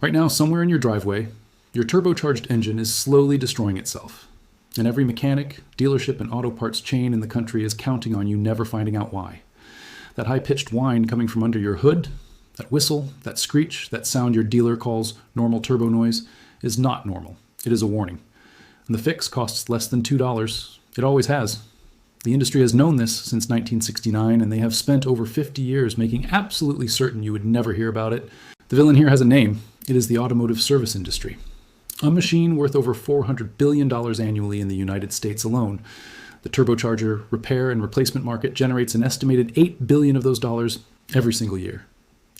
Right now, somewhere in your driveway, your turbocharged engine is slowly destroying itself. And every mechanic, dealership, and auto parts chain in the country is counting on you never finding out why. That high-pitched whine coming from under your hood, that whistle, that screech, that sound your dealer calls normal turbo noise, is not normal. It is a warning. And the fix costs less than $2. It always has. The industry has known this since 1969, and they have spent over 50 years making absolutely certain you would never hear about it. The villain here has a name. It is the automotive service industry. A machine worth over $400 billion annually in the United States alone. The turbocharger repair and replacement market generates an estimated $8 billion of those dollars every single year.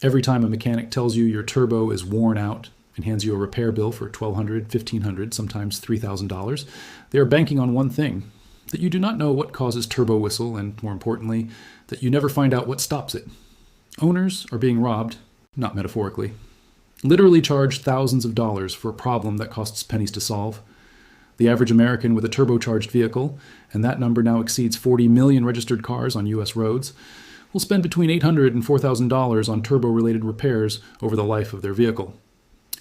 Every time a mechanic tells you your turbo is worn out and hands you a repair bill for $1,200, $1,500, sometimes $3,000, they are banking on one thing: that you do not know what causes turbo whistle, and more importantly, that you never find out what stops it. Owners are being robbed, not metaphorically, literally charged thousands of dollars for a problem that costs pennies to solve. The average American with a turbocharged vehicle, and that number now exceeds 40 million registered cars on U.S. roads, will spend between $800 and $4,000 on turbo-related repairs over the life of their vehicle.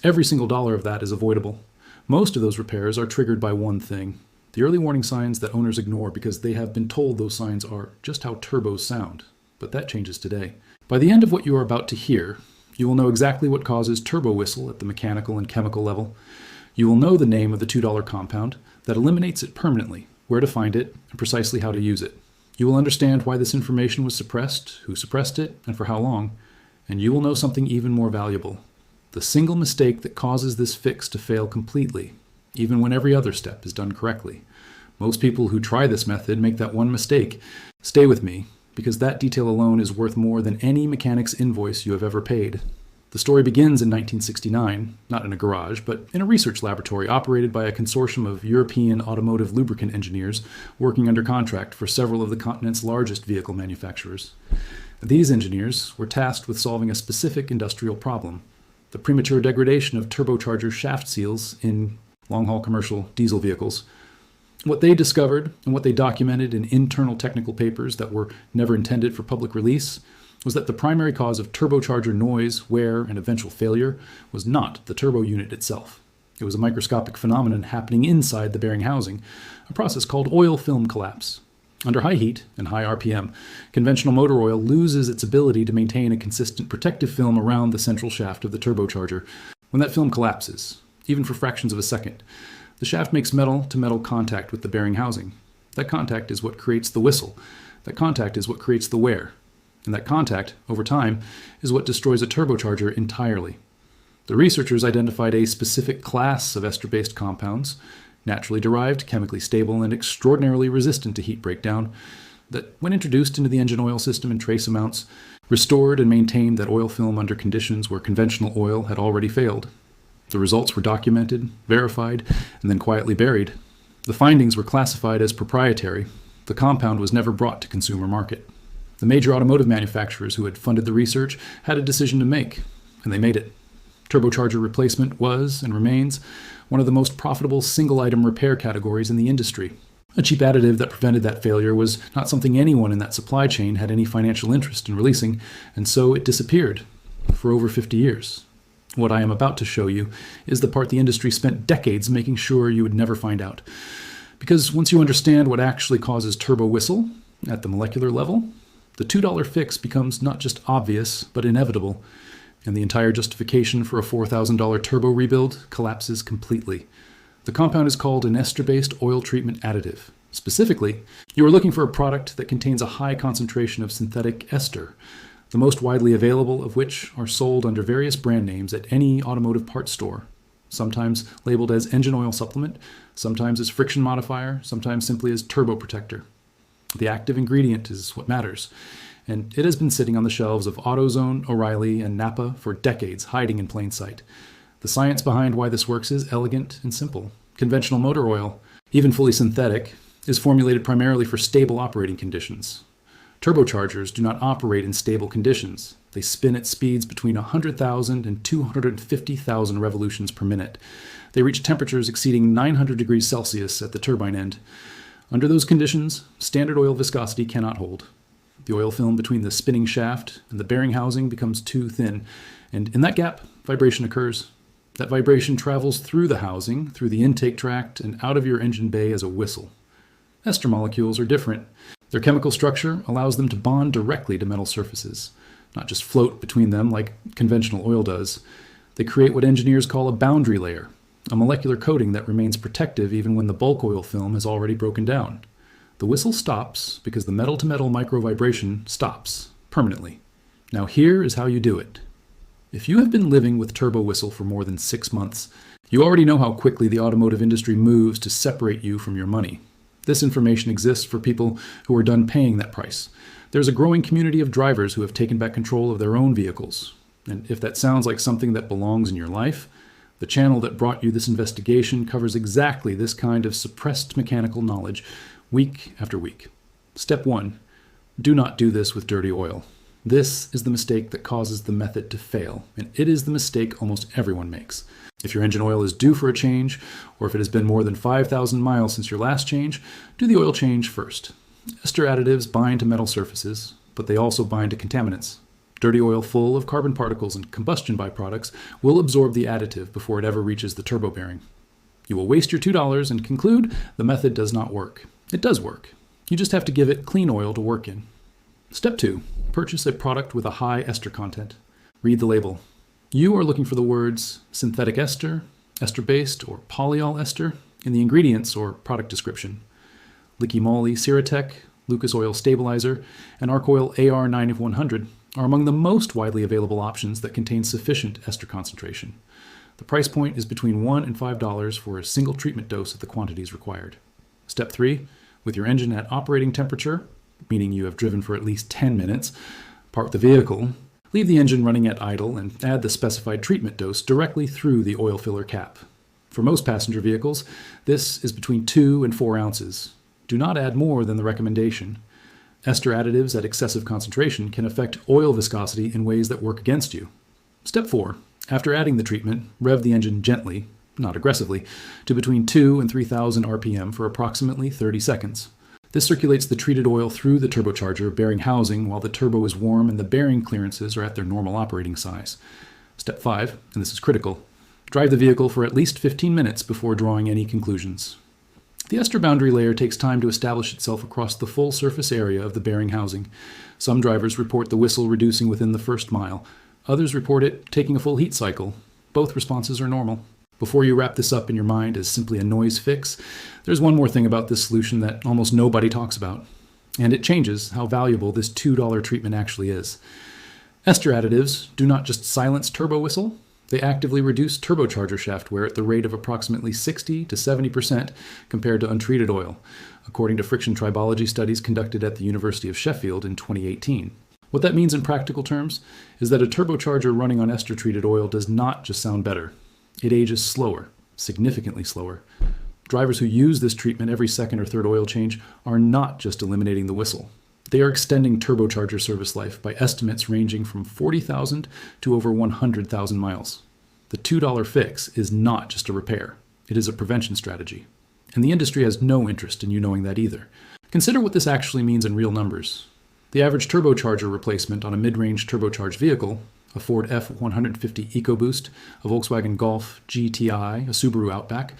Every single dollar of that is avoidable. Most of those repairs are triggered by one thing: the early warning signs that owners ignore because they have been told those signs are just how turbos sound. But that changes today. By the end of what you are about to hear, you will know exactly what causes turbo whistle at the mechanical and chemical level. You will know the name of the $2 compound that eliminates it permanently, where to find it, and precisely how to use it. You will understand why this information was suppressed, who suppressed it, and for how long. And you will know something even more valuable: the single mistake that causes this fix to fail completely, even when every other step is done correctly. Most people who try this method make that one mistake. Stay with me, because that detail alone is worth more than any mechanic's invoice you have ever paid. The story begins in 1969, not in a garage, but in a research laboratory operated by a consortium of European automotive lubricant engineers working under contract for several of the continent's largest vehicle manufacturers. These engineers were tasked with solving a specific industrial problem: the premature degradation of turbocharger shaft seals in long-haul commercial diesel vehicles. What they discovered, and what they documented in internal technical papers that were never intended for public release, was that the primary cause of turbocharger noise, wear, and eventual failure was not the turbo unit itself. It was a microscopic phenomenon happening inside the bearing housing, a process called oil film collapse. Under high heat and high RPM, conventional motor oil loses its ability to maintain a consistent protective film around the central shaft of the turbocharger. When that film collapses, even for fractions of a second, the shaft makes metal-to-metal contact with the bearing housing. That contact is what creates the whistle. That contact is what creates the wear. And that contact, over time, is what destroys a turbocharger entirely. The researchers identified a specific class of ester-based compounds, naturally derived, chemically stable, and extraordinarily resistant to heat breakdown, that, when introduced into the engine oil system in trace amounts, restored and maintained that oil film under conditions where conventional oil had already failed. The results were documented, verified, and then quietly buried. The findings were classified as proprietary. The compound was never brought to consumer market. The major automotive manufacturers who had funded the research had a decision to make, and they made it. Turbocharger replacement was, and remains, one of the most profitable single-item repair categories in the industry. A cheap additive that prevented that failure was not something anyone in that supply chain had any financial interest in releasing, and so it disappeared for over 50 years. What I am about to show you is the part the industry spent decades making sure you would never find out. Because once you understand what actually causes turbo whistle, at the molecular level, the $2 fix becomes not just obvious, but inevitable, and the entire justification for a $4,000 turbo rebuild collapses completely. The compound is called an ester-based oil treatment additive. Specifically, you are looking for a product that contains a high concentration of synthetic ester, the most widely available of which are sold under various brand names at any automotive parts store, sometimes labeled as engine oil supplement, sometimes as friction modifier, sometimes simply as turbo protector. The active ingredient is what matters, and it has been sitting on the shelves of AutoZone, O'Reilly, and Napa for decades, hiding in plain sight. The science behind why this works is elegant and simple. Conventional motor oil, even fully synthetic, is formulated primarily for stable operating conditions. Turbochargers do not operate in stable conditions. They spin at speeds between 100,000 and 250,000 revolutions per minute. They reach temperatures exceeding 900 degrees Celsius at the turbine end. Under those conditions, standard oil viscosity cannot hold. The oil film between the spinning shaft and the bearing housing becomes too thin, and in that gap, vibration occurs. That vibration travels through the housing, through the intake tract, and out of your engine bay as a whistle. Ester molecules are different. Their chemical structure allows them to bond directly to metal surfaces, not just float between them like conventional oil does. They create what engineers call a boundary layer, a molecular coating that remains protective even when the bulk oil film has already broken down. The whistle stops because the metal-to-metal microvibration stops permanently. Now here is how you do it. If you have been living with turbo whistle for more than 6 months, you already know how quickly the automotive industry moves to separate you from your money. This information exists for people who are done paying that price. There's a growing community of drivers who have taken back control of their own vehicles. And if that sounds like something that belongs in your life, the channel that brought you this investigation covers exactly this kind of suppressed mechanical knowledge week after week. Step 1. Do not do this with dirty oil. This is the mistake that causes the method to fail, and it is the mistake almost everyone makes. If your engine oil is due for a change, or if it has been more than 5,000 miles since your last change, do the oil change first. Ester additives bind to metal surfaces, but they also bind to contaminants. Dirty oil full of carbon particles and combustion byproducts will absorb the additive before it ever reaches the turbo bearing. You will waste your $2 and conclude the method does not work. It does work. You just have to give it clean oil to work in. Step 2. Purchase a product with a high ester content. Read the label. You are looking for the words synthetic ester, ester-based, or polyol ester in the ingredients or product description. Licky Moly Ceratec, Lucas Oil Stabilizer, and Arc Oil AR9100 are among the most widely available options that contain sufficient ester concentration. The price point is between $1 and $5 for a single treatment dose of the quantities required. Step 3. With your engine at operating temperature, meaning you have driven for at least 10 minutes, park the vehicle, leave the engine running at idle, and add the specified treatment dose directly through the oil filler cap. For most passenger vehicles, this is between 2 and 4 ounces. Do not add more than the recommendation. Ester additives at excessive concentration can affect oil viscosity in ways that work against you. Step 4. After adding the treatment, rev the engine gently, not aggressively, to between 2 and 3,000 RPM for approximately 30 seconds. This circulates the treated oil through the turbocharger bearing housing while the turbo is warm and the bearing clearances are at their normal operating size. Step 5, and this is critical, drive the vehicle for at least 15 minutes before drawing any conclusions. The ester boundary layer takes time to establish itself across the full surface area of the bearing housing. Some drivers report the whistle reducing within the first mile. Others report it taking a full heat cycle. Both responses are normal. Before you wrap this up in your mind as simply a noise fix, there's one more thing about this solution that almost nobody talks about. And it changes how valuable this $2 treatment actually is. Ester additives do not just silence turbo whistle, they actively reduce turbocharger shaft wear at the rate of approximately 60 to 70% compared to untreated oil, according to friction tribology studies conducted at the University of Sheffield in 2018. What that means in practical terms is that a turbocharger running on ester-treated oil does not just sound better. It ages slower, significantly slower. Drivers who use this treatment every second or third oil change are not just eliminating the whistle. They are extending turbocharger service life by estimates ranging from 40,000 to over 100,000 miles. The $2 fix is not just a repair. It is a prevention strategy. And the industry has no interest in you knowing that either. Consider what this actually means in real numbers. The average turbocharger replacement on a mid-range turbocharged vehicle, a Ford F-150 EcoBoost, a Volkswagen Golf GTI, a Subaru Outback,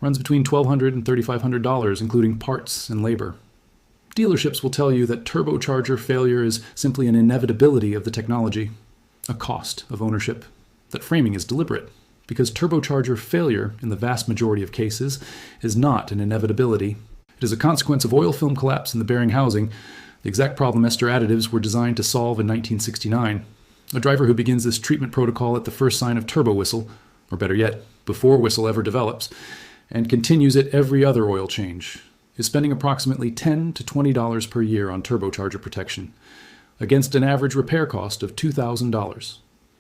runs between $1,200 and $3,500, including parts and labor. Dealerships will tell you that turbocharger failure is simply an inevitability of the technology, a cost of ownership. That framing is deliberate, because turbocharger failure, in the vast majority of cases, is not an inevitability. It is a consequence of oil film collapse in the bearing housing, the exact problem ester additives were designed to solve in 1969. A driver who begins this treatment protocol at the first sign of turbo whistle, or better yet, before whistle ever develops, and continues it every other oil change, is spending approximately $10 to $20 per year on turbocharger protection, against an average repair cost of $2,000,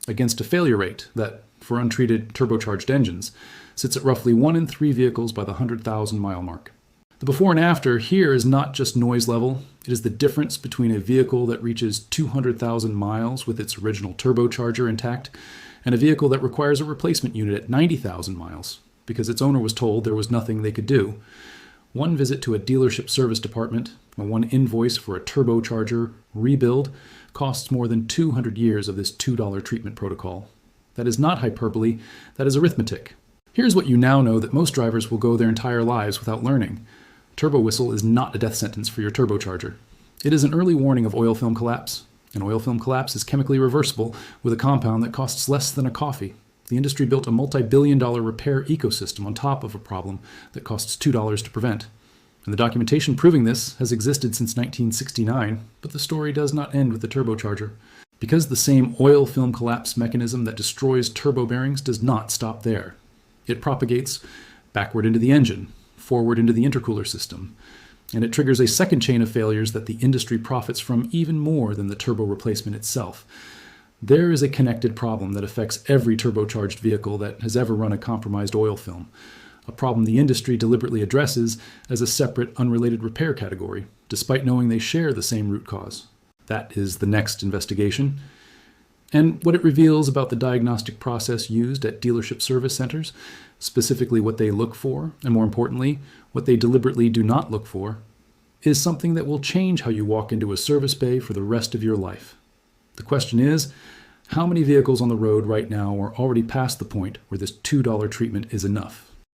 against a failure rate that, for untreated turbocharged engines, sits at roughly 1 in 3 vehicles by the 100,000 mile mark. The before and after here is not just noise level, it is the difference between a vehicle that reaches 200,000 miles with its original turbocharger intact and a vehicle that requires a replacement unit at 90,000 miles because its owner was told there was nothing they could do. One visit to a dealership service department, or one invoice for a turbocharger rebuild, costs more than 200 years of this $2 treatment protocol. That is not hyperbole, that is arithmetic. Here's what you now know that most drivers will go their entire lives without learning. Turbo whistle is not a death sentence for your turbocharger. It is an early warning of oil film collapse. An oil film collapse is chemically reversible with a compound that costs less than a coffee. The industry built a multi-billion-dollar repair ecosystem on top of a problem that costs $2 to prevent. And the documentation proving this has existed since 1969, but the story does not end with the turbocharger. Because the same oil film collapse mechanism that destroys turbo bearings does not stop there. It propagates backward into the engine, forward into the intercooler system, and it triggers a second chain of failures that the industry profits from even more than the turbo replacement itself. There is a connected problem that affects every turbocharged vehicle that has ever run a compromised oil film, a problem the industry deliberately addresses as a separate, unrelated repair category, despite knowing they share the same root cause. That is the next investigation. And what it reveals about the diagnostic process used at dealership service centers, specifically what they look for, and more importantly, what they deliberately do not look for, is something that will change how you walk into a service bay for the rest of your life. The question is, how many vehicles on the road right now are already past the point where this $2 treatment is enough?